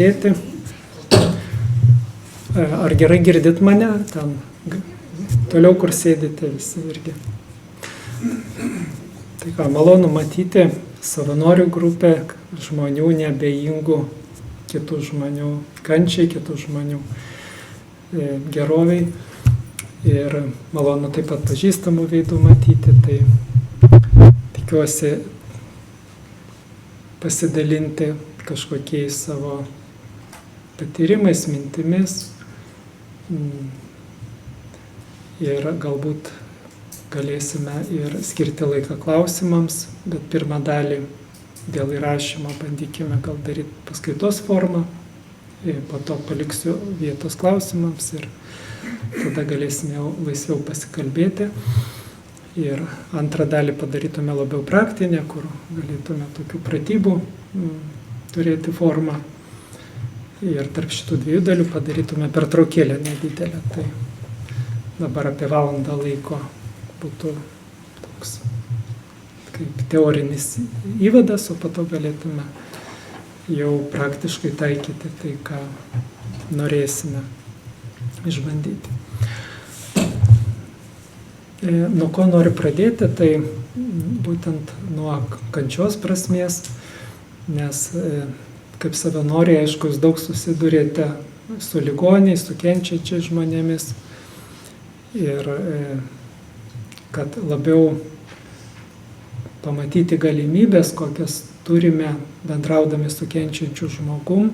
pradėti. Ar gerai girdit mane? Ten toliau, kur sėdite visi irgi. Tai ką, malonu matyti savanorių grupę žmonių neabejingų kitų žmonių kančiai, kitų žmonių geroviai. Ir malonu taip pat pažįstamų veidų matyti. Tai tikiuosi pasidalinti kažkokiais savo patyrimais, mintimis. Ir galbūt galėsime ir skirti laiką klausimams, bet pirmą dalį dėl įrašymo bandykime gal daryti paskaitos formą, po to paliksiu vietos klausimams ir tada galėsime jau laisviau pasikalbėti. Ir antrą dalį padarytume labiau praktinę, kur galėtume tokių pratybų turėti formą. Ir tarp šitų dviejų dalių padarytume pertraukėlę nedidelę. Tai dabar apie valandą laiko būtų toks kaip teorinis įvadas, o po to galėtume jau praktiškai taikyti tai, ką norėsime išbandyti. Nuo ko noriu pradėti, tai būtent nuo kančios prasmės, nes kaip savanoriai, aišku, jūs daug susidurėte su ligoniais, su kenčiančiais žmonėmis ir kad labiau pamatyti galimybės, kokias turime bendraudami su kenčiančiu žmogum,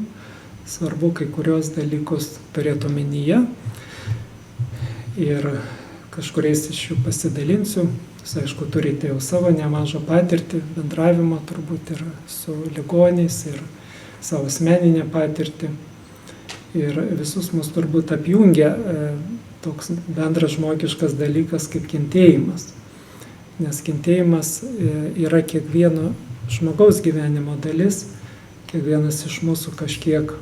svarbu kai kurios dalykus turėti omenyje ir kažkuriais iš jų pasidalinsiu. Jūs, aišku, turite jau savo nemažą patirtį bendravimo turbūt ir su ligoniais, ir savo asmeninę patirtį. Ir visus mus turbūt apjungia toks bendras žmogiškas dalykas kaip kentėjimas. Nes kentėjimas yra kiekvieno žmogaus gyvenimo dalis, kiekvienas iš mūsų kažkiek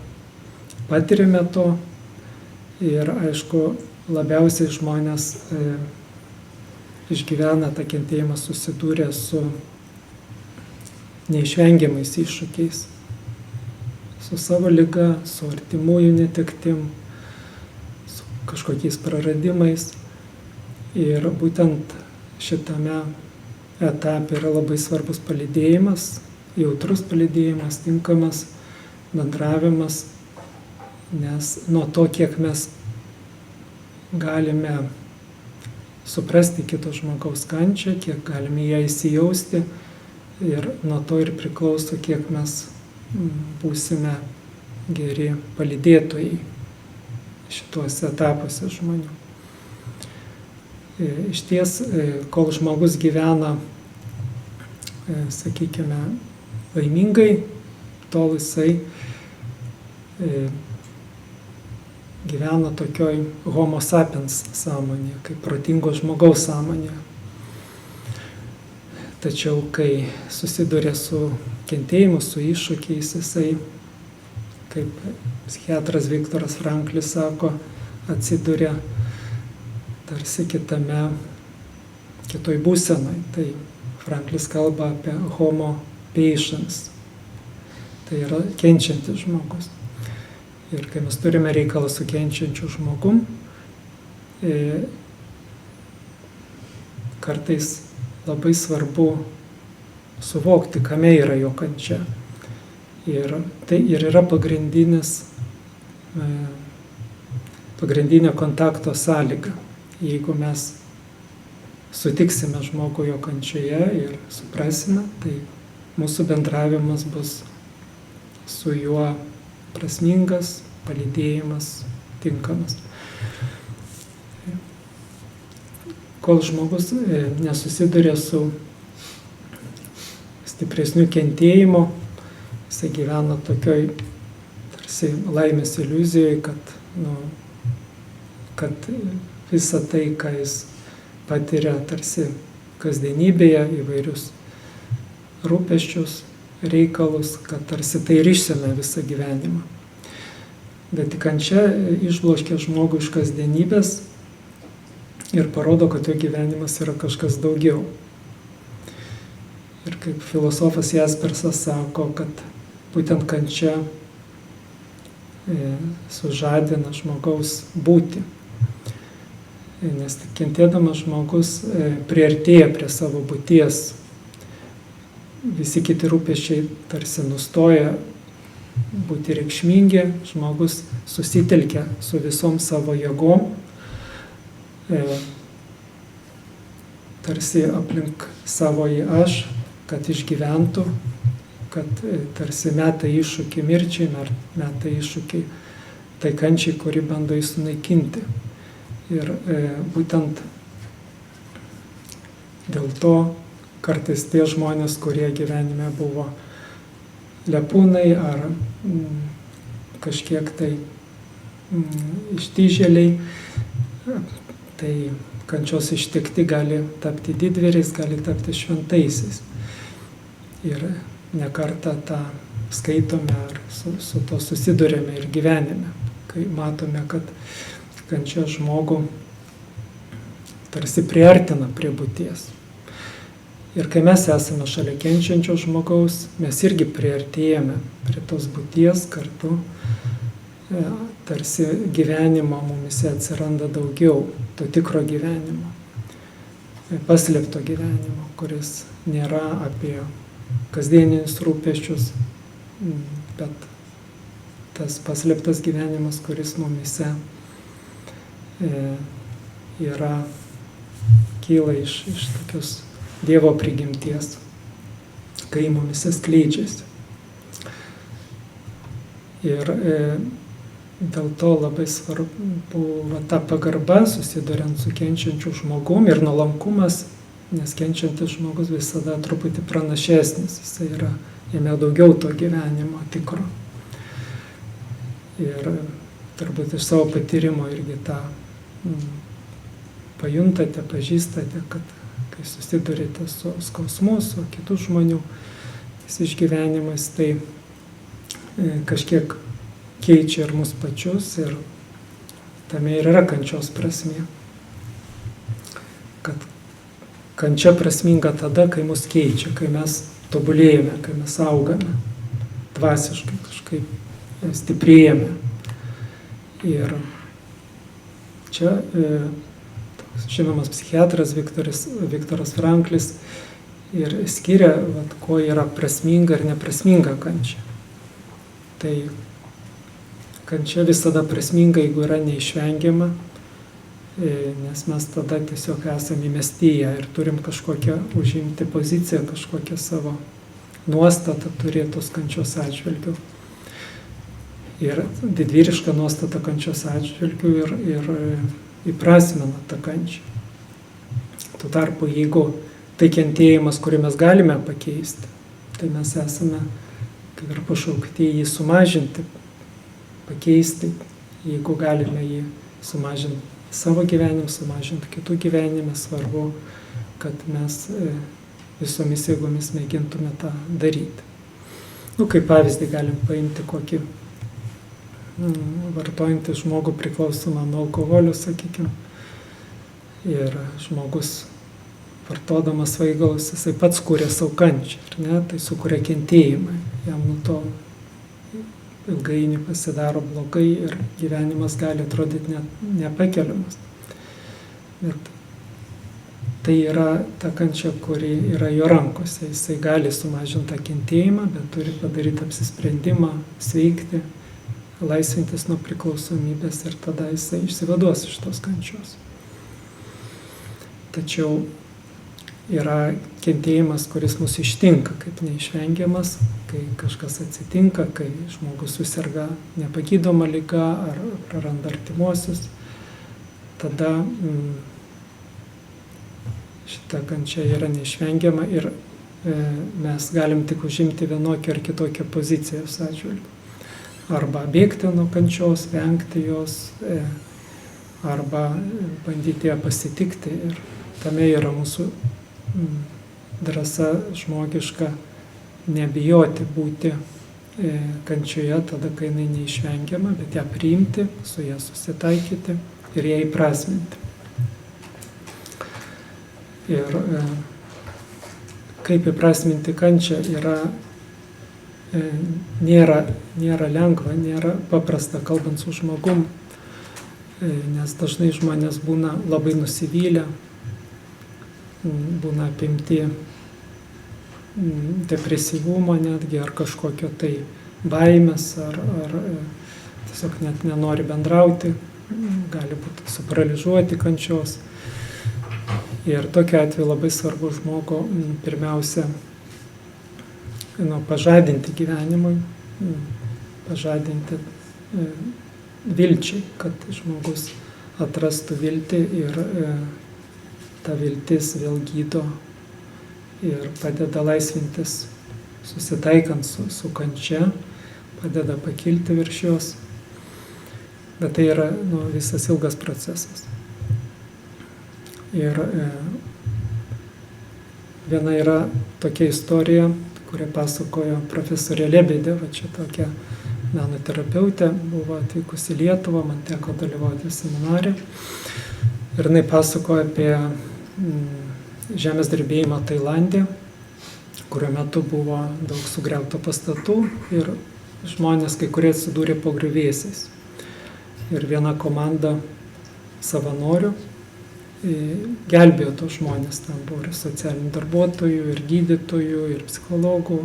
patiriame to ir, aišku, labiausiai žmonės išgyvena tą kentėjimą susidūrę su neišvengiamais iššūkiais, su savo liga, su artimųjų netektim, su kažkokiais praradimais. Ir būtent šitame etape yra labai svarbus palydėjimas, jautrus palydėjimas, tinkamas bendravimas, nes nuo to, kiek mes galime suprasti kito žmogaus kančią, kiek galime ją įsijausti ir nuo to ir priklauso, kiek mes būsime geri palydėtojai šituose etapuose žmonių. Iš ties, kol žmogus gyvena, sakykime, laimingai, tol jisai gyvena tokioj homo sapiens sąmonėje, kaip protingo žmogaus sąmonėje. Tačiau, kai susiduria su kentėjimu, su iššūkiais, jisai, kaip psichiatras Viktoras Franklis sako, atsiduria tarsi kitoj būsenoj. Tai Franklis kalba apie homo patiens, tai yra kenčiantis žmogus. Ir kai mes turime reikalą su kenčiančiu žmogum, kartais labai svarbu suvokti, kame yra jo kančia. Ir tai ir yra pagrindinio kontakto sąlyga. Jeigu mes sutiksime žmogų jo kančioje ir suprasime, tai mūsų bendravimas bus su juo prasmingas, palydėjimas, tinkamas. Kol žmogus nesusiduria su stipresniu kentėjimu, jisai gyvena tokioj tarsi laimės iliuzijoje, kad visa tai, ką jis patiria tarsi kasdienybėje, įvairius rūpesčius, reikalus, kad tarsi tai ir išsemia visą gyvenimą. Bet kančia išbloškia žmogų iš kasdienybės ir parodo, kad jo gyvenimas yra kažkas daugiau. Ir kaip filosofas Jaspersas sako, kad būtent kančia sužadina žmogaus būtį. Nes kentėdamas žmogus priartėja prie savo būties. Visi kiti rūpesčiai tarsi nustoja būti reikšmingi, žmogus susitelkia su visom savo jėgom, tarsi aplink savoji aš, kad išgyventų, kad tarsi meta iššūkį mirčiai, meta iššūkį tai kančiai, kuri bando jį sunaikinti. Ir būtent dėl to kartais tie žmonės, kurie gyvenime buvo lepūnai ar kažkiek tai ištyžėliai, tai kančios ištikti gali tapti didvyriais, gali tapti šventaisiais. Ir nekartą tą skaitome ar su to susidurėme ir gyvenime, kai matome, kad kančia žmogų tarsi priartina prie būties. Ir kai mes esame šalia kenčiančio žmogaus, mes irgi priartėjame prie tos būties kartu, tarsi gyvenimo mumise atsiranda daugiau, to tikro gyvenimo, paslėpto gyvenimo, kuris nėra apie kasdieninius rūpesčius, bet tas paslėptas gyvenimas, kuris mumise kyla iš tokios Dievo prigimties, kai mumise skleidžiasi. Ir dėl to labai svarbu ta pagarba, susiduriant su kenčiančiu žmogum, ir nuolankumas, nes kenčiantis žmogus visada truputį pranašesnis, jame daugiau to gyvenimo tikro. Ir turbūt iš savo patyrimo irgi tą pajuntate, pažįstate, kad kai susidurite su skausmu, su kitų žmonių išgyvenimais, tai kažkiek keičia ir mus pačius, ir tame ir yra kančios prasmė. Kad kančia prasminga tada, kai mus keičia, kai mes tobulėjame, kai mes augame, dvasiškai kažkaip stiprėjame. Ir čia žinomas psichiatras Viktoras Franklis ir skiria, ko yra prasminga ir neprasminga kančia. Tai kančia visada prasminga, jeigu yra neišvengiama, nes mes tada tiesiog esame įmesti į ją ir turim kažkokią užimti poziciją, kažkokią savo nuostatą turėtos kančios atžvilgių. Ir didvyriška nuostata kančios atžvilgių ir įprasmina tą kančią. Tuo tarpu, jeigu tai kentėjimas, kurį mes galime pakeisti, tai mes esame kaip ir pašaukti jį sumažinti, pakeisti, jeigu galime jį sumažinti savo gyvenimą, sumažinti kitų gyvenimą, svarbu, kad mes visomis jėgomis mėgintume tą daryti. Kaip pavyzdį galim paimti kokį vartojantį žmogų priklausomą nuo alkoholio, sakykime. Ir žmogus vartodamas svaigalus, jisai pats kūrė savo kančią, tai sukuria kentėjimą. Jam nuo to ilgainiui pasidaro blogai ir gyvenimas gali atrodyti nepakeliamas. Bet tai yra ta kančia, kuri yra jo rankose. Jisai gali sumažinti tą kentėjimą, bet turi padaryti apsisprendimą, sveikti, laisvintis nuo priklausomybės, ir tada jisai išsivaduos iš tos kančios. Tačiau yra kentėjimas, kuris mus ištinka kaip neišvengiamas, kai kažkas atsitinka, kai žmogus suserga nepagydoma liga ar praranda artimuosius. Tada šita kančia yra neišvengiama ir mes galim tik užimti vienokią ar kitokią poziciją jos atžvilgiu. Arba bėgti nuo kančios, vengti jos, arba bandyti ją pasitikti. Ir tame yra mūsų drąsa žmogiška nebijoti būti kančioje tada, kai jinai neišvengiama, bet ją priimti, su ją susitaikyti ir ją įprasminti. Ir kaip įprasminti kančią yra nėra lengva, nėra paprasta kalbant su žmogum, nes dažnai žmonės būna labai nusivylę, būna apimti depresyvumo netgi, ar kažkokio tai baimės, ar tiesiog net nenori bendrauti, gali būti suparaližuoti kančios. Ir tokiu atveju labai svarbu žmogų pirmiausia pažadinti gyvenimui, pažadinti vilčiai, kad žmogus atrastų viltį ir ta viltis vėl gydo ir padeda laisvintis, susitaikant su kančia, padeda pakilti virš jos. Bet tai yra visas ilgas procesas. Ir viena yra tokia istorija, kurią pasakojo profesorė Lebedeva, čia tokia meno terapeutė, buvo atvykusi į Lietuvą, man teko dalyvauti seminare. Ir jinai pasakojo apie žemės drebėjimą Tailande, kurio metu buvo daug sugriauta pastatų ir žmonės kai kurie atsidūrė po griuvėsiais. Ir viena komanda savanorių gelbėjo tos žmonės, ten buvo ir socialinių darbuotojų, ir gydytojų, ir psichologų,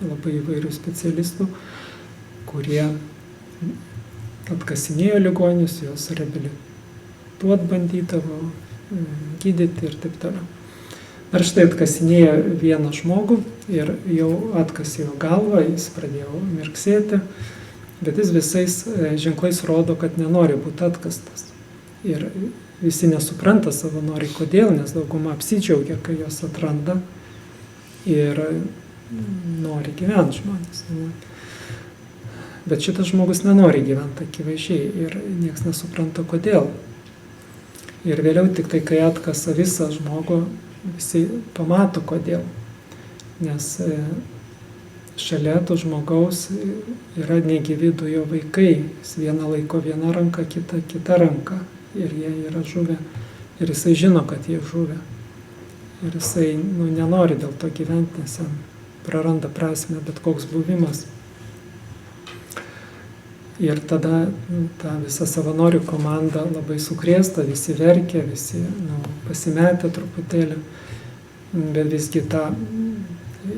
labai įvairių specialistų, kurie atkasinėjo ligonius, juos reabilituot bandydavo, gydyti ir taip toliau. Ir štai atkasinėjo vieną žmogų ir jau atkasė jo galvą, jis pradėjo mirksėti, bet jis visais ženklais rodo, kad nenori būti atkastas. Ir visi nesupranta savanoriai, kodėl, nes dauguma apsidžiaugia, kai jos atranda ir nori gyventi žmonės. Bet šitas žmogus nenori gyventi akivaizdžiai ir niekas nesupranta, kodėl. Ir vėliau tik tai, kai atkasa visą žmogų, visi pamato, kodėl. Nes šalia to žmogaus yra negyvi du jo vaikai. Jis vieną laiko vieną ranką, kitą ranką. Ir jie yra žuvę. Ir jisai žino, kad jie žuvę. Ir jisai nenori dėl to gyventi, nes jam praranda prasmę bet koks buvimas. Ir tada ta visa savanorių komanda labai sukrėsta, visi verkia, visi pasimetę truputėlį. Bet visgi tą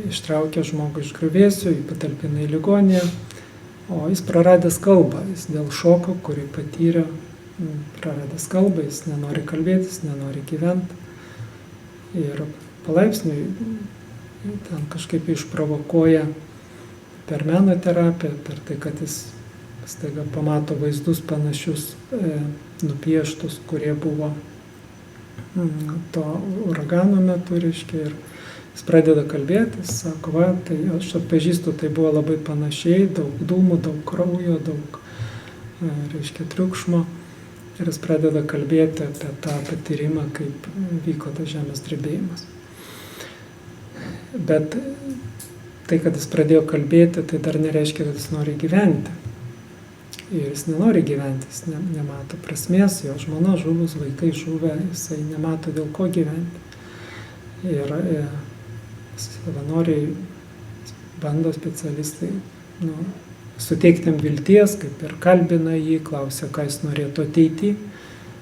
ištraukia žmogų iš griuvėsių, jį patalpina į ligoninę, o jis praradęs kalbą, jis dėl šoko, kurį patyrė, praradęs kalbą, jis nenori kalbėtis, nenori gyventi. Ir palaipsniui ten kažkaip išprovokuoja per meno terapiją, per tai, kad jis staiga pamato vaizdus panašius nupieštus, kurie buvo to uragano metu, reiškia, ir jis pradeda kalbėti, jis sako, va, tai aš atpažįstu, tai buvo labai panašiai, daug dūmų, daug kraujo, daug, reiškia, triukšmo. Ir jis pradeda kalbėti apie tą patyrimą, kaip vyko tas žemės drebėjimas. Bet tai, kad jis pradėjo kalbėti, tai dar nereiškia, kad jis nori gyventi. Ir jis nenori gyventi, jis nemato prasmės, jo žmona žuvus, vaikai žuvę, jisai nemato dėl ko gyventi. Ir savanoriai bando specialistai suteikti jam vilties, kaip ir kalbina jį, klausia, ką jis norėtų ateitį,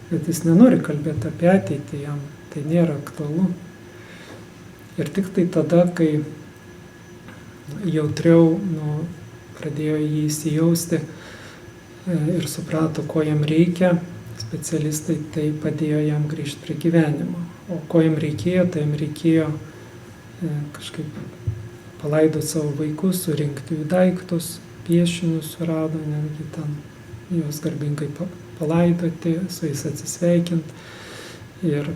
bet jis nenori kalbėti apie ateitį, jam tai nėra aktualu. Ir tik tai tada, kai jautriau pradėjo jį įsijausti ir suprato, ko jam reikia, specialistai tai padėjo jam grįžti prie gyvenimo. O ko jam reikėjo, tai jam reikėjo kažkaip palaidoti savo vaikus, surinkti jų daiktus, piešinius surado, netgi ten juos garbingai palaidoti, su jais atsisveikinti. Ir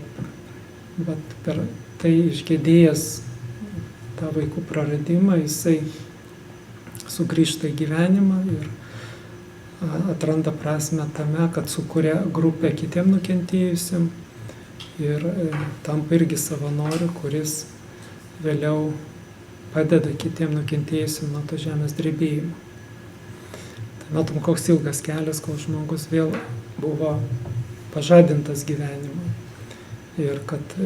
per tai išgėdėjęs tą vaikų praradimą, jisai sugrįžta į gyvenimą ir atranda prasmę tame, kad sukuria grupę kitiem nukentėjusim ir tampa irgi savanoriu, kuris vėliau padeda kitiem nukentėjusim nuo to žemės drebėjimo. Tai matom, koks ilgas kelias, kol žmogus vėl buvo pažadintas gyvenimui. Ir kad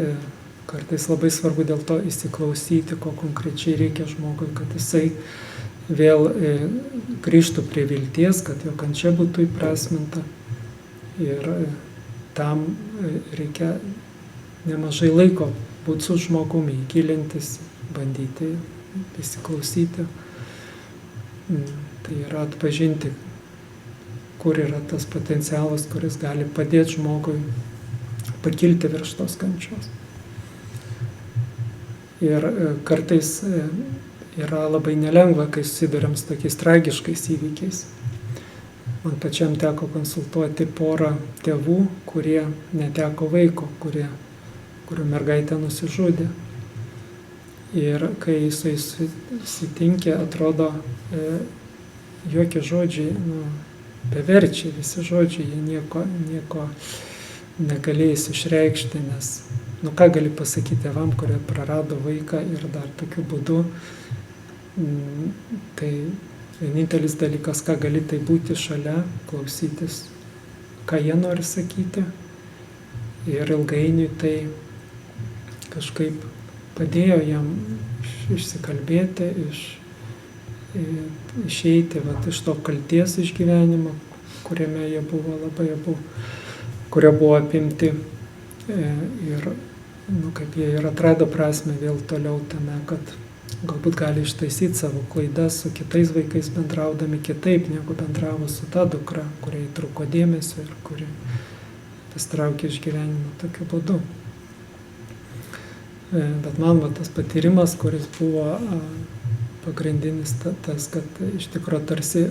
kartais labai svarbu dėl to įsiklausyti, ko konkrečiai reikia žmogui, kad jisai vėl grįžtų prie vilties, kad jo kančia būtų įprasminta. Ir tam reikia nemažai laiko būti su žmogumi, gilintis, bandyti įsiklausyti. Tai yra atpažinti, kur yra tas potencialas, kuris gali padėti žmogui pakilti virš tos kančios. Ir kartais yra labai nelengva, kai susiduriam su tokiais tragiškais įvykiais. Man pačiam teko konsultuoti porą tėvų, kurie neteko vaiko, kurių mergaitė nusižudė. Ir kai jisai susitinkė, atrodo, jokie žodžiai, beverčiai visi žodžiai, jie nieko negalėjais išreikšti, nes, ką gali pasakyti tėvam, kurie prarado vaiką ir dar tokiu būdu, tai vienintelis dalykas, ką gali, tai būti šalia, klausytis, ką jie nori sakyti. Ir ilgainiui tai kažkaip padėjo jam išsikalbėti, išeiti iš to kalties išgyvenimo, kuriame jie buvo labai kurio buvo apimti. Ir kaip jie ir atrado prasme vėl toliau tame, kad galbūt gali ištaisyti savo klaidas su kitais vaikais bendraudami kitaip, negu bendravo su ta dukra, kuriai trūko dėmesio ir kuri pasitraukė iš gyvenimo tokiu būdu. Bet man tas patyrimas, kuris buvo pagrindinis tas, kad iš tikrųjų tarsi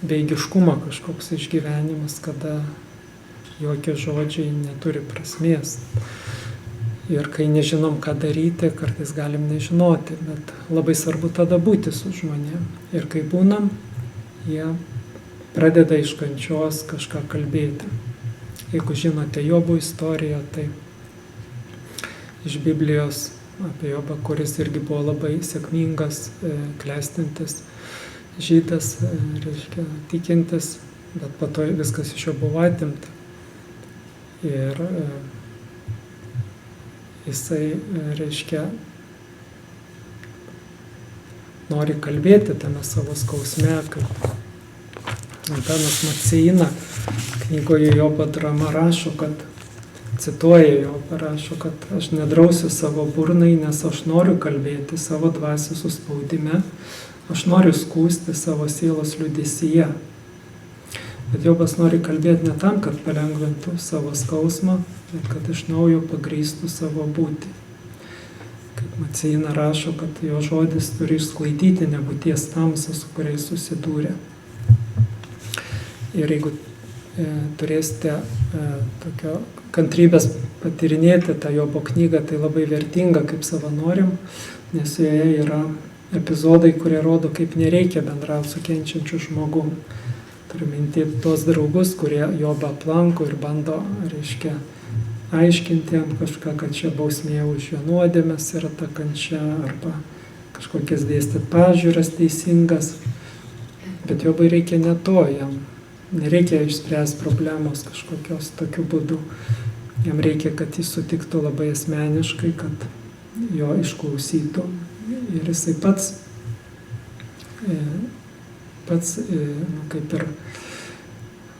bejėgiškumo kažkoks išgyvenimas, kada jokie žodžiai neturi prasmės. Ir kai nežinom, ką daryti, kartais galim nežinoti, bet labai svarbu tada būti su žmonėm. Ir kai būnam, jie pradeda iš kančios kažką kalbėti. Jeigu žinote Jobo istoriją, tai iš Biblijos apie Jobą, kuris irgi buvo labai sėkmingas, klestintis žydas, reiškia tikintis, bet po to viskas iš jo buvo atimta. Ir jisai, reiškia, nori kalbėti tame savo skausme, kaip Antanas Maceina knygoje Jobo drama rašo, kad, cituoja Jobą, rašo, kad aš nedrausiu savo burnai, nes aš noriu kalbėti savo dvasios suspaudime, aš noriu skųsti savo sielos liūdesyje. Bet Jobas nori kalbėti ne tam, kad palengvintų savo skausmą, bet kad iš naujo pagrįstų savo būtį. Kaip Maceina rašo, kad jo žodis turi išsklaidyti nebūties tamsą, su kuriais susidūrė. Ir jeigu turėsite tokio kantrybės patyrinėti tą Jobo knygą, tai labai vertinga kaip savanoriam, nes joje yra epizodai, kurie rodo, kaip nereikia bendrauti su kenčiančiu žmogum. Turiu minti tos draugus, kurie Jobą aplanko ir bando, reiškia, aiškinti jam kažką, kad čia bausmė už jo nuodėmes yra ta kančia, arba kažkokias dėstyti pažiūras teisingas. Bet Jobui reikia ne to, jam nereikia išspręsti problemos kažkokios tokiu būdu. Jam reikia, kad jis sutiktų labai asmeniškai, kad jo išklausytų. Ir jisai pats kaip ir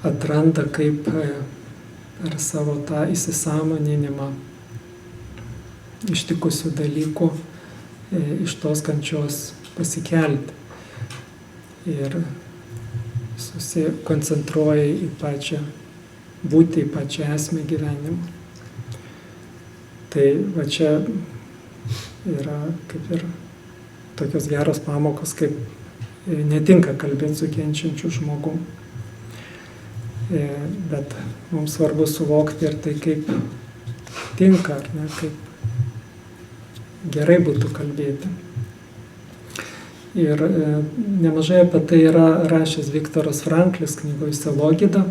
atranda, kaip per savo tą įsisąmoninimą ištikusių dalykų iš tos kančios pasikelti. Ir susikoncentruoja į pačią būtį, į pačią esmę gyvenimo. Tai va čia yra kaip ir tokios geros pamokos, kaip netinka kalbėti su kenčiančiu žmogum. Bet mums svarbu suvokti ir tai, kaip tinka, ar ne, kaip gerai būtų kalbėti. Ir nemažai apie tai yra rašęs Viktoras Franklis knygoje Sielogyda,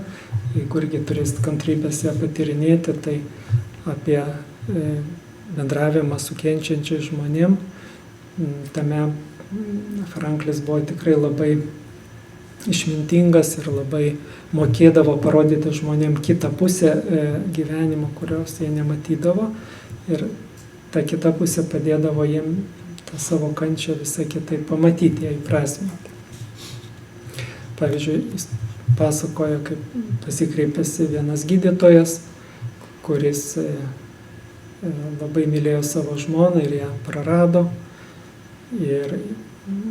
jeigu irgi turėsit kantrybės ją patyrinėti, tai apie bendravimą su kenčiančiais žmonėm. Tame Franklis buvo tikrai labai išmintingas ir labai mokėdavo parodyti žmonėm kitą pusę gyvenimo, kurios jie nematydavo. Ir ta kita pusė padėdavo jiem tą savo kančią visai kitaip pamatyti, ją įprasminti. Pavyzdžiui, jis pasakoja, kaip pasikreipėsi vienas gydytojas, kuris labai mylėjo savo žmoną ir ją prarado. Ir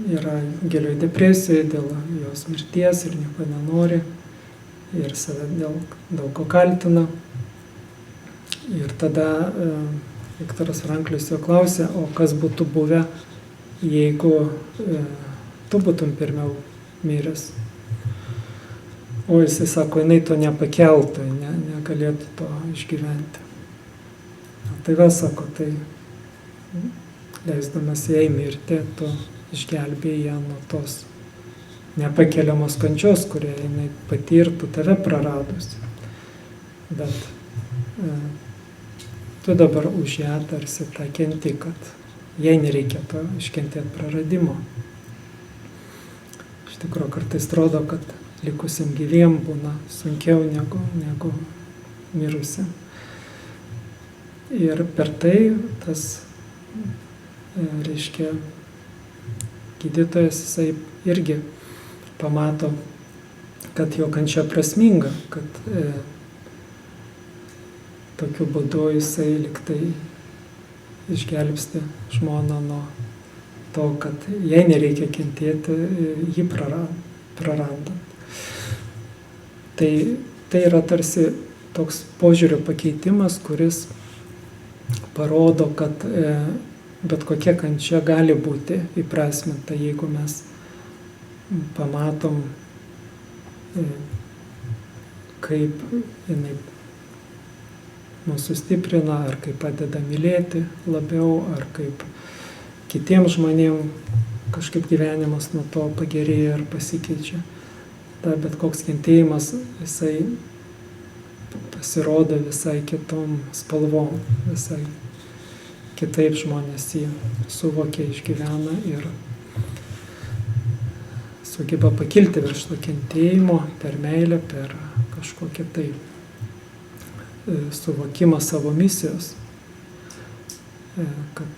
yra gilioj depresijoje dėl jos mirties ir nieko nenori. Ir save dėl daug ko kaltina. Ir tada Viktoras Franklis jo klausė, o kas būtų buvę, jeigu tu būtum pirmiau miręs. O jisai sako, jinai to nepakeltų, negalėtų to išgyventi. Tai va, sako, tai leisdamas jai mirti, tu išgelbėjai ją nuo tos nepakeliamos kančios, kurią jinai patirtų tave praradusi. Bet tu dabar už ją tarsi tą kenti, kad jai nereikia to iškentėti praradimo. Iš tikrųjų, kartais atrodo, kad likusiam gyviem būna sunkiau negu mirusiam. Ir per tai tas, reiškia, gydytojas jisai irgi pamato, kad jo kančia prasminga, kad tokiu būdu jisai liktai išgelbsti žmoną nuo to, kad jai nereikia kentėti, jį prarandant. Tai yra tarsi toks požiūrio pakeitimas, kuris parodo, kad bet kokia kančia gali būti įprasminta, jeigu mes pamatom, kaip jinai mūsų stiprina, ar kaip padeda mylėti labiau, ar kaip kitiems žmonėms kažkaip gyvenimas nuo to pagerėja ar pasikeičia. Bet koks kentėjimas, jisai pasirodo visai kitom spalvom, visai kitaip žmonės jį suvokia, išgyvena ir sugeba pakilti virš to kentėjimo per meilę, per kažkokį tai suvokimą savo misijos, kad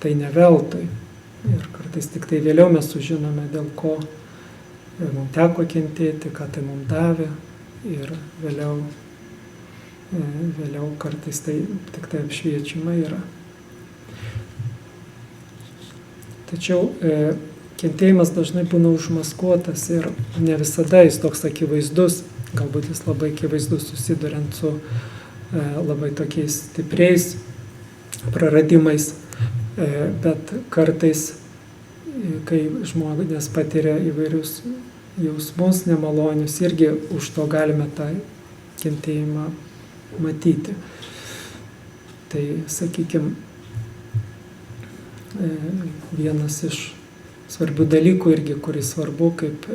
tai ne veltui. Ir kartais tik tai vėliau mes sužinome, dėl ko mums teko kentėti, ką tai mums davė ir vėliau kartais tai tik tai apšviečiama yra. Tačiau kentėjimas dažnai būna užmaskuotas ir ne visada jis toks akivaizdus, galbūt jis labai akivaizdus susiduriant su labai tokiais stipriais praradimais, bet kartais, kai žmonės patiria įvairius jausmus nemalonius, irgi už to galime tą kentėjimą matyti. Tai, sakykime, vienas iš svarbių dalykų irgi, kuris svarbu, kaip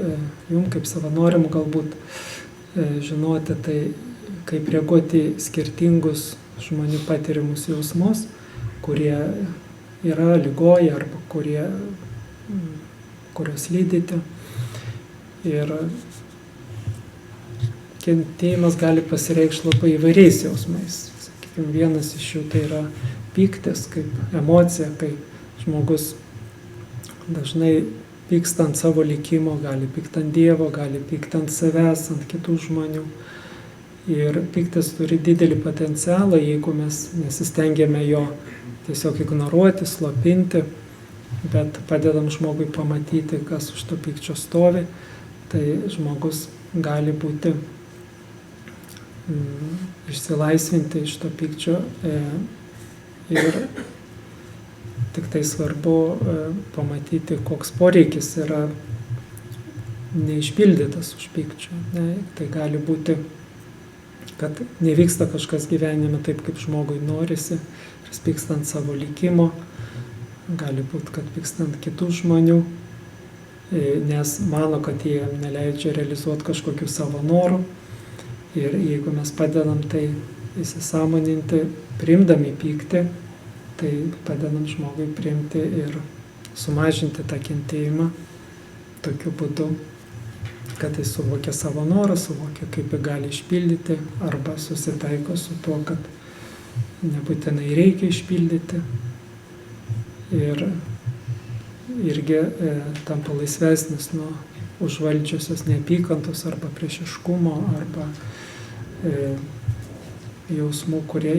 jums, kaip savanoriam galbūt žinoti, tai kaip reaguoti skirtingus žmonių patiriamus jausmus, kurie yra ligoje arba kurios lydite. Ir kentėjimas gali pasireikšti labai įvairiais jausmais. Sakykime, vienas iš jų tai yra pyktis kaip emocija, kai žmogus dažnai pyksta ant savo likimo, gali pykti ant Dievo, gali pykti ant savęs, ant kitų žmonių. Ir pyktis turi didelį potencialą, jeigu mes nesistengiame jo tiesiog ignoruoti, slopinti, bet padedam žmogui pamatyti, kas už to pykčio stovi, tai žmogus gali būti išsilaisvinti iš to pykčio ir tik tai svarbu pamatyti, koks poreikis yra neišpildytas už pykčio. Tai gali būti, kad nevyksta kažkas gyvenime taip, kaip žmogui norisi, ir jis pyksta ant savo likimo, gali būti, kad pyksta ant kitų žmonių, nes mano, kad jie neleidžia realizuoti kažkokių savo norų. Ir jeigu mes padedam tai įsisąmoninti, priimdami pyktį, tai padedam žmogui priimti ir sumažinti tą kentėjimą tokiu būdu, kad jis suvokia savo norą, suvokia, kaip jį gali išpildyti, arba susitaiko su tuo, kad nebūtinai reikia išpildyti ir irgi tampa laisvesnis nuo užvaldžiusios neapykantos arba priešiškumo arba jausmų, kurias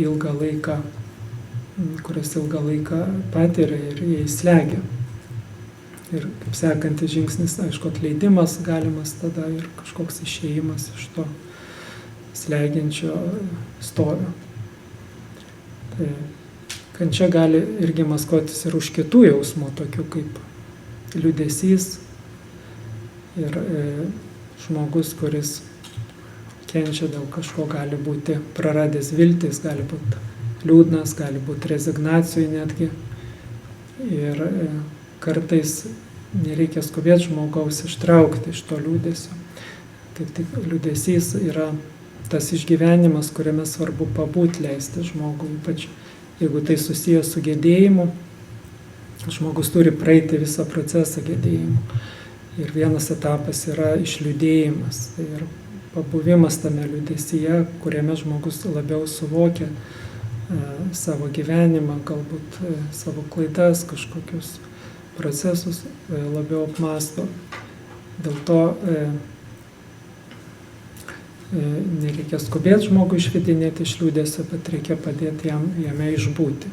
ilgą laiką patiria ir jie įslegia. Ir kaip sekantis žingsnis, aišku, atleidimas galimas tada ir kažkoks išėjimas iš to slegiančio stovio. Tai kančia gali irgi maskuotis ir už kitų jausmų, tokių kaip liūdesys ir žmogus, kuris kenčia dėl kažko, gali būti praradęs viltis, gali būti liūdnas, gali būti rezignacijoj netgi. Ir kartais nereikia skubėti žmogaus ištraukti iš to liūdesio. Kaip tik liūdesys yra tas išgyvenimas, kuriame svarbu pabūti, leisti žmogui, ypač jeigu tai susijęs su gedėjimu, žmogus turi praeiti visą procesą gedėjimo. Ir vienas etapas yra išliūdėjimas, tai yra pabuvimas tame liūdesyje, kuriame žmogus labiau suvokia savo gyvenimą, galbūt savo klaidas, kažkokius procesus labiau apmąsto. Dėl to nereikia skubėti žmogui išvedinėti iš liūdesio, bet reikia padėti jame išbūti.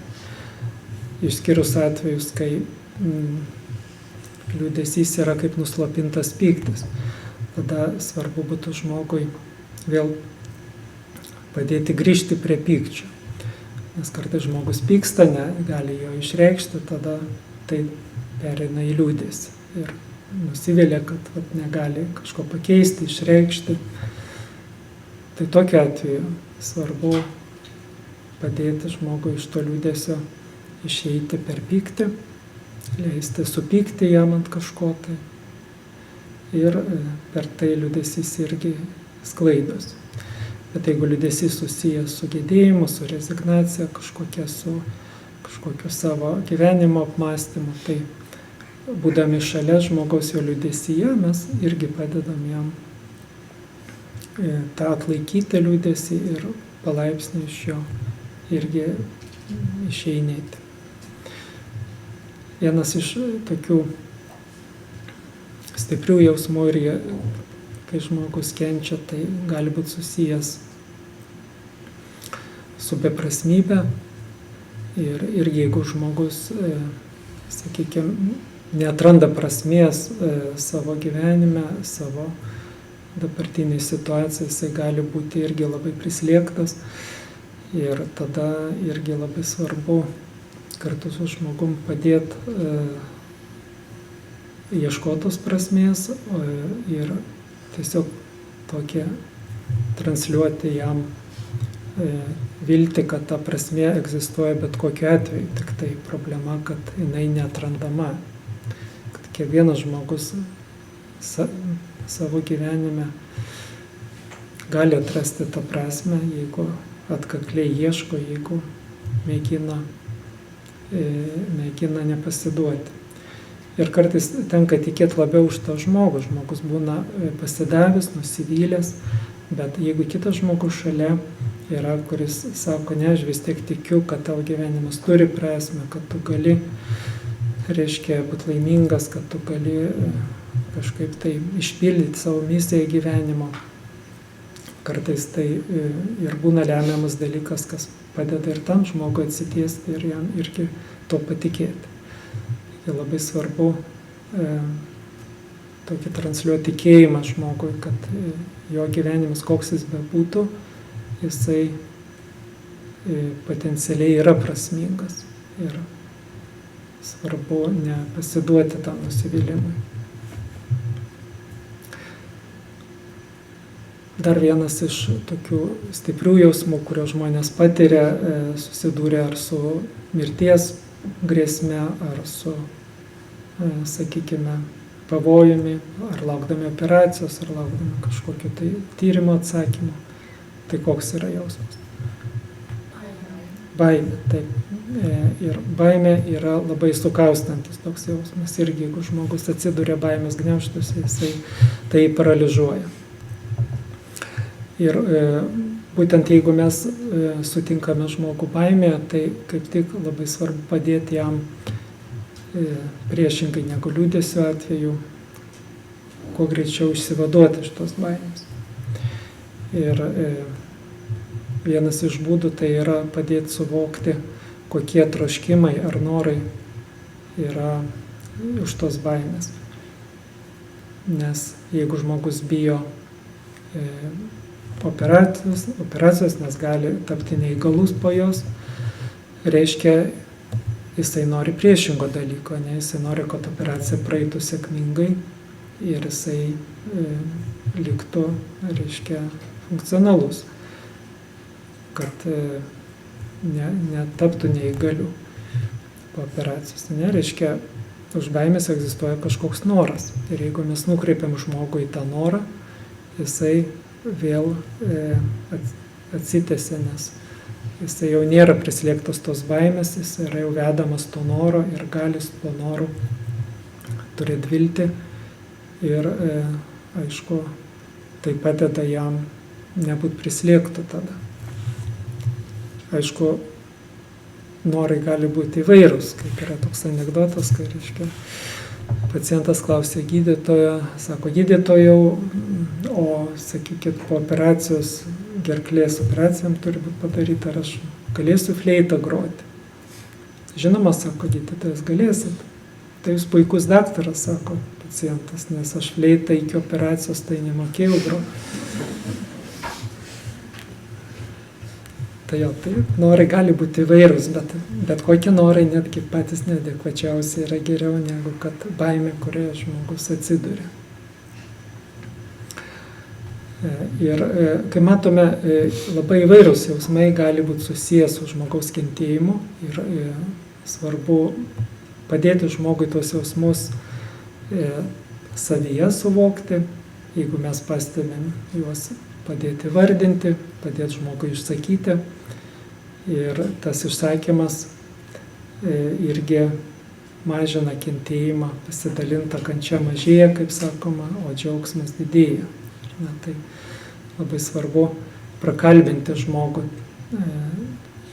Išskyrus atvejus, kai liūdesys yra kaip nuslopintas pyktis. Tada svarbu būtų žmogui vėl padėti grįžti prie pykčio. Nes kartais žmogus pyksta, gali jo išreikšti, tada tai pereina į liūdesį ir nusivilia, kad negali kažko pakeisti, išreikšti. Tai tokiu atveju svarbu padėti žmogui iš to liūdesio išeiti per pyktį, leisti supykti jam ant kažko tai. Ir per tai liūdesys irgi sklaidosi. Bet jeigu liūdesys susijęs su gedėjimu, su rezignacija, kažkokiu savo gyvenimo apmąstymu, tai būdami šalia žmogaus jo liūdesyje, mes irgi padedam jam tą atlaikyti liūdesį ir palaipsniui iš jo irgi išeinėti. Vienas iš tokių stiprių jausmų, ir kai žmogus kenčia, tai gali būti susijęs su beprasmybė. Ir jeigu žmogus, sakykime, neatranda prasmės savo gyvenime, savo dabartinėj situacijai, jisai gali būti irgi labai prislėgtas. Ir tada irgi labai svarbu kartu su žmogum padėti ieškotos prasmės ir tiesiog tokie transliuoti jam viltį, kad ta prasmė egzistuoja bet kokiu atveju. Tik tai problema, kad jinai neatrandama. Kad kiekvienas žmogus savo gyvenime gali atrasti tą prasmę, jeigu atkakliai ieško, jeigu mėgina nepasiduoti. Ir kartais tenka tikėti labiau už tą žmogų. Žmogus būna pasidavęs, nusivylęs, bet jeigu kitas žmogus šalia yra, kuris sako, ne, aš vis tiek tikiu, kad tavo gyvenimas turi prasmę, kad tu gali, reiškia, būti laimingas, kad tu gali kažkaip tai išpildyti savo misiją gyvenimo. Kartais tai ir būna lemiamas dalykas, kas padeda ir tam žmogui atsitiesti ir jam irgi to patikėti. Ir labai svarbu tokį transliuoti tikėjimą žmogui, kad jo gyvenimas, koks jis bebūtų, jisai potencialiai yra prasmingas. Ir svarbu nepasiduoti tam nusivylimui. Dar vienas iš tokių stiprių jausmų, kurio žmonės patiria, susidūrė ar su mirties grėsme, ar su, sakykime, pavojumi, ar laukdami operacijos, ar laukdami kažkokio tai tyrimo atsakymo. Tai koks yra jausmas? Baimė, taip. Ir baimė yra labai sukaustantis toks jausmas. Irgi jeigu žmogus atsiduria baimės gniaužtuose, jisai tai paralyžuoja. Ir būtent jeigu mes sutinkame žmogų baimėje, tai kaip tik labai svarbu padėti jam priešingai negu liūdesio atveju, kuo greičiau išsivaduoti iš tos baimės. Ir vienas iš būdų tai yra padėti suvokti, kokie troškimai ar norai yra už tos baimės. Nes jeigu žmogus bijo operacijos, nes gali tapti neįgalus po jos, reiškia, jisai nori priešingo dalyko, ne? Jisai nori, kad operacija praeitų sėkmingai ir jisai liktų, reiškia, funkcionalus, kad netaptų neįgaliu po operacijos. Ne? Reiškia, už baimės egzistuoja kažkoks noras. Ir jeigu mes nukreipiam žmogų į tą norą, jisai vėl atsitęsia, nes jisai jau nėra prislėgtas tos baimės, jis yra jau vedamas to noro ir gali su tuo noru turėti viltį. Ir aišku, tai padeda jam nebūti prislėgtų tada. Aišku, norai gali būti įvairūs, kaip yra toks anekdotas, kai, reiškia, pacientas klausė gydytojo, sako, gydytojau, o sakykit, po operacijos, gerklės operacijam turi būti padaryta, ar aš galėsiu fleitą groti. Žinoma, sako gydytojas, galėsit. Tai jūs puikus daktaras, sako pacientas, nes aš fleitą iki operacijos tai nemokėjau groti. Tai jo, tai norai gali būti įvairūs, bet kokie norai netgi patys neadekvačiausi yra geriau negu kad baimė, kurioje žmogus atsiduria. Ir kai matome, labai įvairūs jausmai gali būti susijęs su žmogaus kentėjimu ir svarbu padėti žmogui tuos jausmus savyje suvokti, jeigu mes pastebim juos, padėti vardinti, padėti žmogui išsakyti. Ir tas išsakymas irgi mažina kentėjimą, pasidalinta kančia mažėja, kaip sakoma, o džiaugsmas didėja. Na, tai labai svarbu prakalbinti žmogų,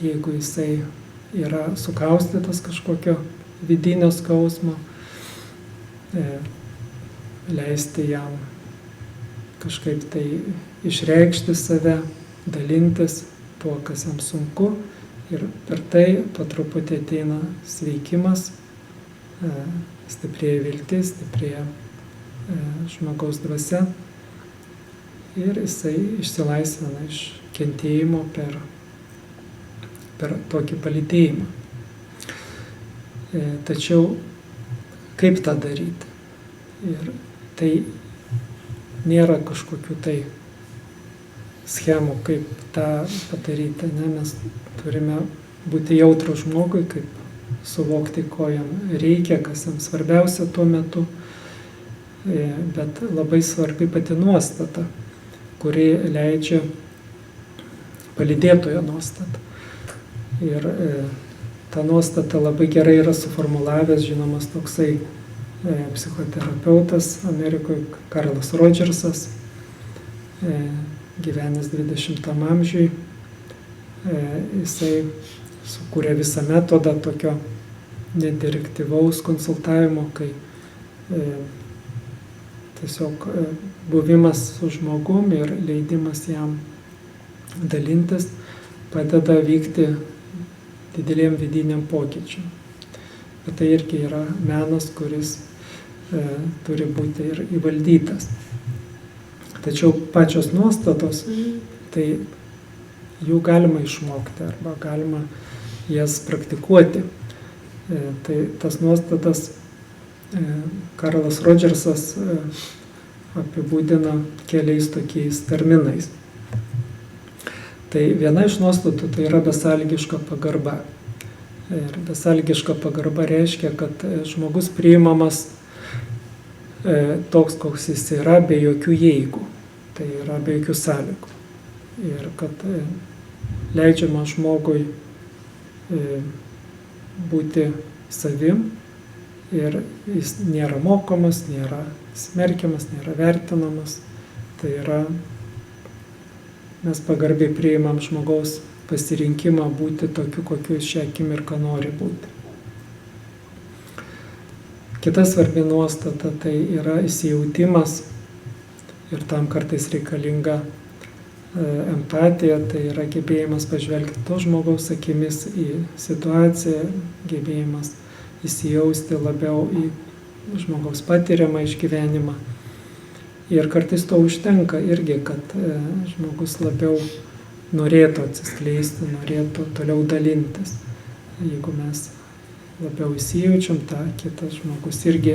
jeigu jisai yra sukaustytas kažkokio vidinio skausmo, leisti jam kažkaip tai išreikšti save, dalintis tuo, kas jam sunku, ir per tai po truputį ateina sveikimas, stiprėja viltis, stiprėja žmogaus dvasia ir jisai išsilaisvina iš kentėjimo per tokį palydėjimą. Tačiau kaip tą daryti? Ir tai nėra kažkokių tai schemų, kaip tą padaryti. Ne? Mes turime būti jautrus žmogui, kaip suvokti, ko jam reikia, kas jam svarbiausia tuo metu. Bet labai svarbi pati nuostata, kuri leidžia palydėtojo nuostatą. Ir ta nuostata labai gerai yra suformulavęs žinomas toksai psichoterapeutas Amerikoje Karlas Rodžersas, gyvenęs 20 amžiui. Jisai sukūrė visą metodą tokio nedirektyvaus konsultavimo, kai tiesiog buvimas su žmogum ir leidimas jam dalintis padeda vykti dideliem vidiniam pokyčiam. Bet tai irgi yra menas, kuris turi būti ir įvaldytas. Tačiau pačios nuostatos, tai jų galima išmokti arba galima jas praktikuoti. Tai tas nuostatas Karlas Rodžersas apibūdina keliais tokiais terminais. Tai viena iš nuostatų tai yra besąlygiška pagarba. Ir besąlygiška pagarba reiškia, kad žmogus priimamas toks, koks jis yra, be jokių jeigu. Tai yra be jokių sąlygų. Ir kad leidžiama žmogui būti savim ir jis nėra mokomas, nėra smerkiamas, nėra vertinamas. Tai yra, mes pagarbiai priimam žmogaus pasirinkimą būti tokiu, kokiu šią akimirką nori būti. Kita svarbi nuostata tai yra įsijautimas ir tam kartais reikalinga empatija, tai yra gebėjimas pažvelgti to žmogaus akimis į situaciją, gebėjimas įsijausti labiau į žmogaus patiriamą išgyvenimą. Ir kartais to užtenka irgi, kad žmogus labiau norėtų atsiskleisti, norėtų toliau dalintis. Jeigu mes labiau įsijaučiam, tą kitas žmogus irgi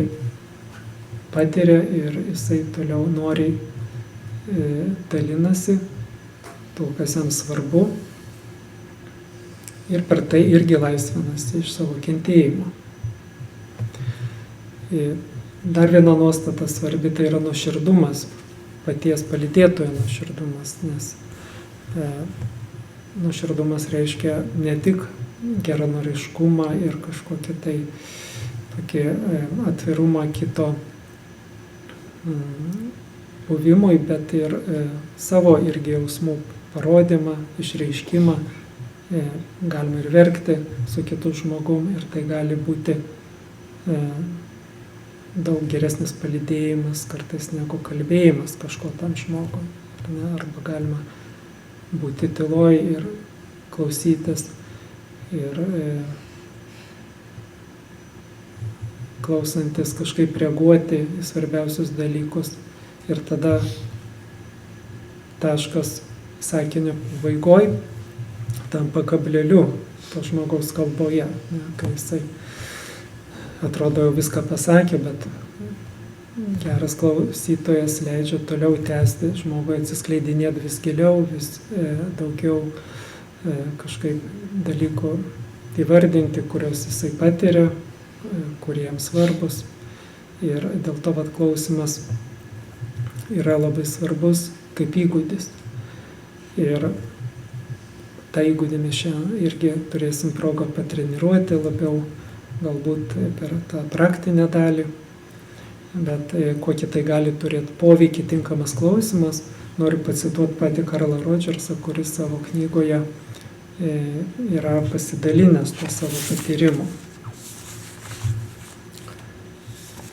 patiria ir jisai toliau noriai dalinasi to, kas jam svarbu. Ir per tai irgi laisvinasi iš savo kentėjimo. Dar viena nuostata svarbi, tai yra nuoširdumas, paties palydėtojo nuoširdumas, nes nuoširdumas reiškia ne tik geranoriškumą ir kažkokį tai tokį atvirumą kito buvimui, bet ir savo irgi jausmų parodymą, išreiškimą. Galima ir verkti su kitu žmogum ir tai gali būti daug geresnis palydėjimas kartais negu kalbėjimas kažko tam žmogui. Arba galima būti tyloj ir klausytis ir klausantis kažkaip reaguoti į svarbiausius dalykus. Ir tada taškas sakinio pabaigoj tampa kableliu to žmogaus kalboje, kai jisai atrodo jau viską pasakė, bet geras klausytojas leidžia toliau tęsti žmogui atsiskleidinėti vis giliau, vis daugiau kažkaip dalykų įvardinti, kuriuos jisai patiria, kurie jam svarbus. Ir dėl to klausimas yra labai svarbus kaip įgūdis. Ir tą įgūdį mes šiandien irgi turėsim progą patreniruoti labiau, galbūt per tą praktinę dalį, bet kokį tai gali turėti poveikį tinkamas klausimas. Noriu pacituoti patį Karlą Rodžersą, kuris savo knygoje yra pasidalinęs tuo savo patyrimu.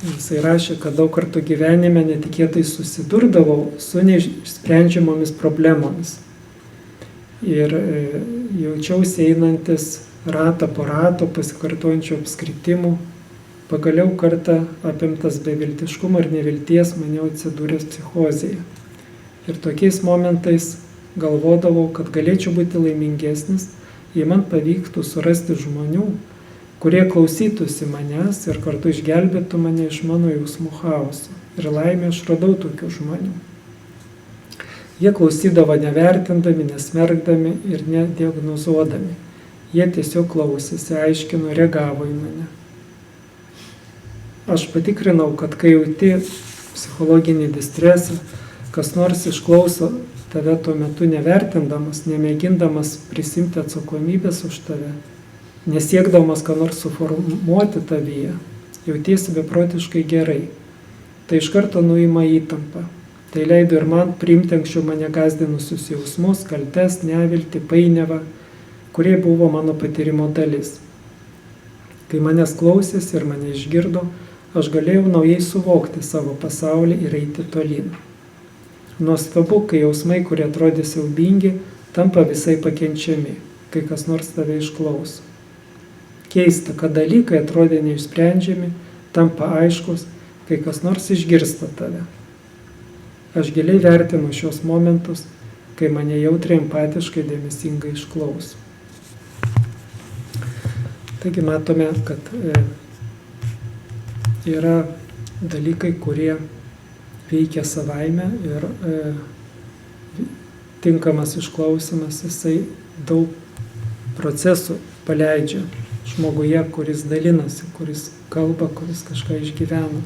Jisai rašė, kad daug kartų gyvenime netikėtai susidurdavau su neišsprendžiamomis problemomis. Ir jaučiausi einantis ratą po rato pasikartojančių apskritimų. Pagaliau kartą apimtas beviltiškumo ir nevilties maniau atsidūręs psichozėje. Ir tokiais momentais galvodavau, kad galėčiau būti laimingesnis, jei man pavyktų surasti žmonių, kurie klausytųsi manęs ir kartu išgelbėtų mane iš mano jausmų chaoso. Ir laimė aš radau tokių žmonių. Jie klausydavo nevertindami, nesmergdami ir nediagnozuodami. Jie tiesiog klausėsi, aiškino, reagavo į mane. Aš patikrinau, kad kai jauti psichologinį distresą, kas nors išklauso tave tuo metu nevertindamas, nemėgindamas prisimti atsakomybės už tave, nesiekdamas ką nors suformuoti tavyje, jautiesi beprotiškai gerai. Tai iš karto nuima įtampą. Tai leido ir man priimti anksčiau mane gąsdinusius jausmus, kaltes, neviltį, painiavą, kurie buvo mano patyrimo dalis. Kai manęs klausėsi ir mane išgirdo, aš galėjau naujai suvokti savo pasaulį ir eiti tolyn. Nuostabu, kai jausmai, kurie atrodė siaubingi, tampa visai pakenčiami, kai kas nors tave išklauso. Keista, kad dalykai atrodė neišsprendžiami, tampa aiškus, kai kas nors išgirsta tave. Aš giliai vertinu šios momentus, kai mane jautriai, empatiškai, dėmesingai išklauso. Taigi matome, kad yra dalykai, kurie veikia savaime ir tinkamas išklausimas, jisai daug procesų paleidžia žmoguje, kuris dalinasi, kuris kalba, kuris kažką išgyvena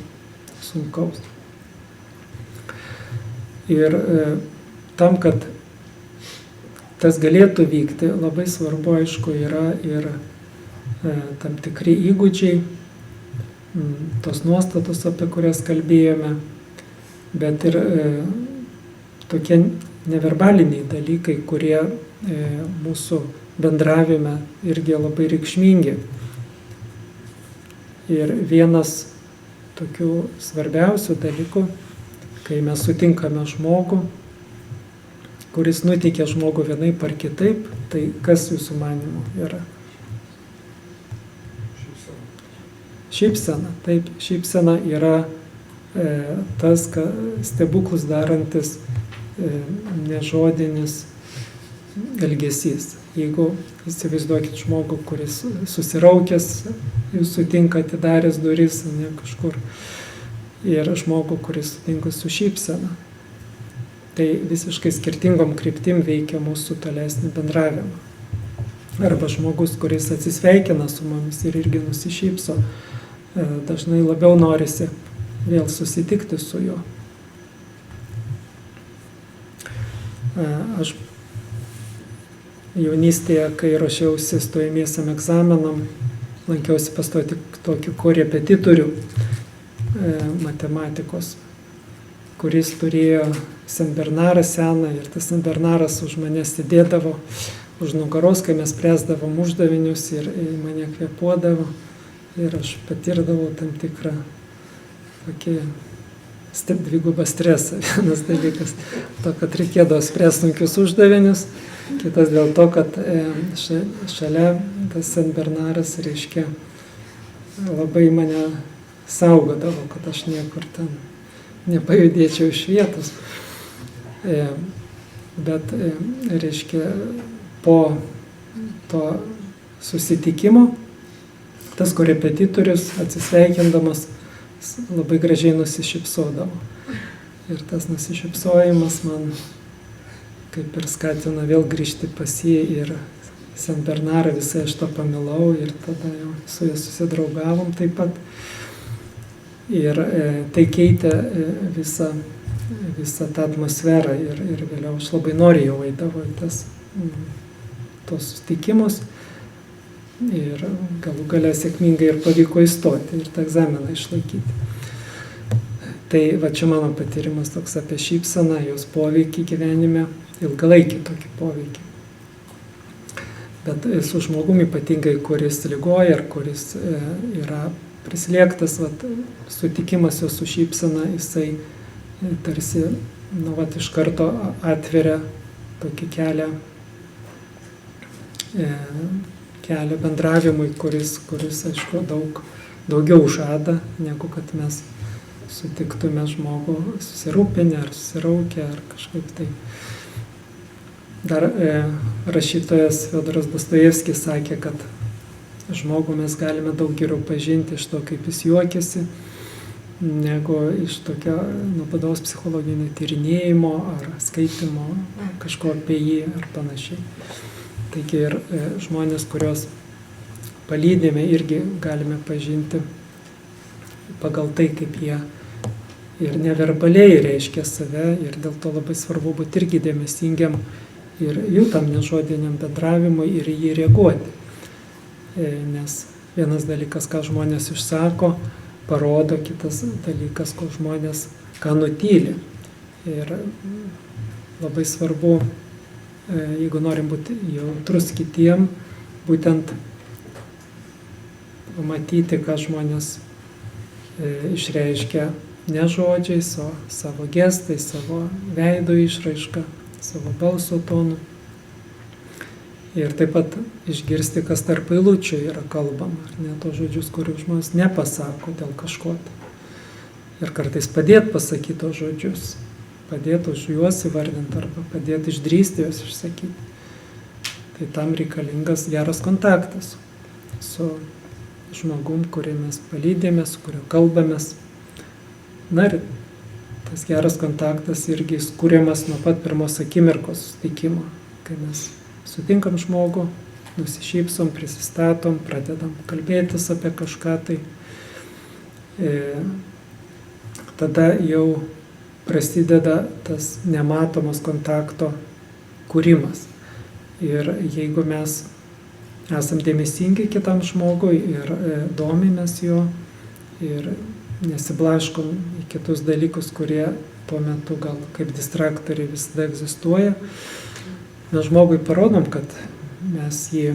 sunkaus. Ir tam, kad tas galėtų vykti, labai svarbu, aišku, yra ir tam tikri įgūdžiai, tos nuostatos, apie kurias kalbėjome, bet ir tokie neverbaliniai dalykai, kurie mūsų bendravime irgi labai reikšmingi. Ir vienas tokių svarbiausių dalykų, kai mes sutinkame žmogų, kuris nuteikia žmogų vienaip ar kitaip, tai kas jūsų manymu yra? Šypsena. Taip, šypsena yra tas stebuklus darantis nežodinis elgesys. Jeigu įsivaizduokit žmogų, kuris susiraukęs, jūs sutinka atidaręs duris, ne kažkur, ir žmogų, kuris sutinka su šypsena. Tai visiškai skirtingom kryptim veikia mūsų tolesnį bendravimą. Arba žmogus, kuris atsisveikina su mumis ir irgi nusišypso, dažnai labiau norisi vėl susitikti su juo. Aš jaunystėje, kai ruošiausi stojamiesiam egzaminam, lankiausi pas tokį korepetitorių matematikos, kuris turėjo senbernarą seną, ir tas senbernaras už mane sėdėdavo už nugaros, kai mes spręsdavom uždavinius, ir mane kvėpuodavo, ir aš patirdavau tam tikrą tokį dvigubą stresą. Vienas dalykas to, kad reikėdavo spręsti sunkius uždavinius, kitas dėl to, kad šalia tas senbernaras, reiškia, labai mane saugodavo, kad aš niekur ten nepajudėčiau iš vietos. Bet, reiškia, po to susitikimo tas korepetitorius, atsisveikindamas, labai gražiai nusišypsodavo. Ir tas nusišypsojimas man kaip ir skatina vėl grįžti pas jį, ir senbernarą visai aš to pamilau, ir tada jau su juo susidraugavom taip pat. Ir tai keitė visą tą atmosferą, ir vėliau aš labai norėjau eidavo į tos susitikimus, ir galų gale sėkmingai ir pavyko įstoti ir tą egzaminą išlaikyti. Tai va čia mano patyrimas toks apie šypseną, jos poveikį gyvenime, ilgalaikį tokį poveikį. Bet su žmogumi ypatingai, kuris ligoja ar kuris yra prislėgtas, sutikimas jo su šypsena, jisai tarsi iš karto atveria tokį kelią bendravimui, kuris aišku, daugiau žada, negu kad mes sutiktume žmogų susirūpinę ar susiraukę ar kažkaip tai. Dar rašytojas Fiodoras Dostojevskis sakė, kad žmogų mes galime daug geriau pažinti iš to, kaip jis juokiasi, negu iš tokio nuobodaus psichologinio tyrinėjimo ar skaitimo kažko apie jį ar panašiai. Taigi ir žmonės, kurios palydime, irgi galime pažinti pagal tai, kaip jie ir neverbaliai reiškia save, ir dėl to labai svarbu būti irgi dėmesingiam ir jų tam nežodiniam bendravimui ir jį reaguoti. Nes vienas dalykas, ką žmonės išsako, parodo, kitas dalykas, ko žmonės ką nutyli. Ir labai svarbu, jeigu norim būti jautrus kitiem, būtent matyti, ką žmonės išreiškia ne žodžiais, o savo gestais, savo veido išraiška, savo balso tonu. Ir taip pat išgirsti, kas tarp eilučių yra kalbama, ar ne tos žodžius, kurių žmonės nepasako dėl kažko. Ir kartais padėti pasakyti tos žodžius, padėti už juos įvardinti arba padėti išdrįsti juos išsakyti. Tai tam reikalingas geras kontaktas su žmogum, kurį mes palydėme, su kuriuo kalbamės. Na ir tas geras kontaktas irgi skuriamas nuo pat pirmos akimirkos susitikimo, kai mes sutinkam žmogų, nusišypsom, prisistatom, pradedam kalbėtis apie kažką, tai tada jau prasideda tas nematomas kontakto kūrimas. Ir jeigu mes esam dėmesingi kitam žmogui ir domimės jo ir nesiblaškom į kitus dalykus, kurie tuo metu gal kaip distraktoriai visada egzistuoja, mes žmogui parodom, kad mes jį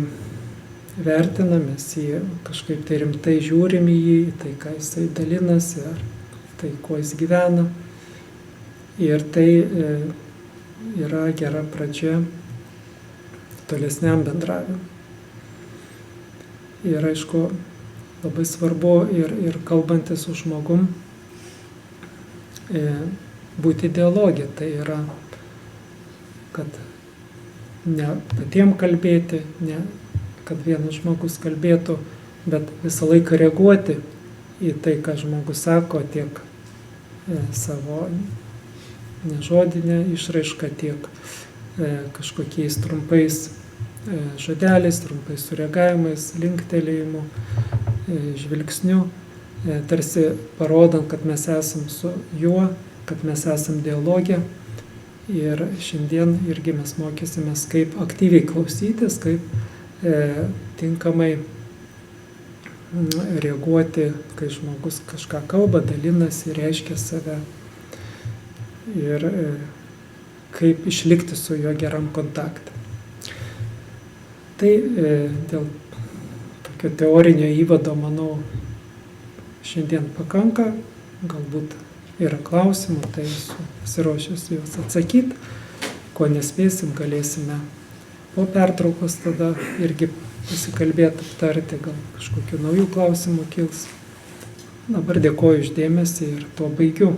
vertina, mes jį kažkaip tai rimtai žiūrim į jį, į tai, ką jisai dalinasi, ar tai, kuo jis gyvena. Ir tai yra gera pradžia tolesniam bendravimui. Ir aišku, labai svarbu ir kalbantis su žmogum būti dialogė. Tai yra, kad ne patiem kalbėti, ne kad vienas žmogus kalbėtų, bet visą laiką reaguoti į tai, ką žmogus sako, tiek savo nežodinę išraišką, tiek kažkokiais trumpais žodeliais, trumpais sureagavimais, linktelėjimu, žvilgsniu, tarsi parodant, kad mes esam su juo, kad mes esam dialogė. Ir šiandien irgi mes mokysimės, kaip aktyviai klausytis, kaip tinkamai reaguoti, kai žmogus kažką kalba, dalinasi, reiškia save. Ir kaip išlikti su juo geram kontakte. Tai dėl tokio teorinio įvado, manau, šiandien pakanka. Galbūt yra klausimų, tai esu pasiruošęs juos atsakyti. Ko nespėsim, galėsime po pertraukos tada irgi pasikalbėti, aptarti, gal kažkokių naujų klausimų kils. Dabar dėkoju už dėmesį ir tuo baigiu.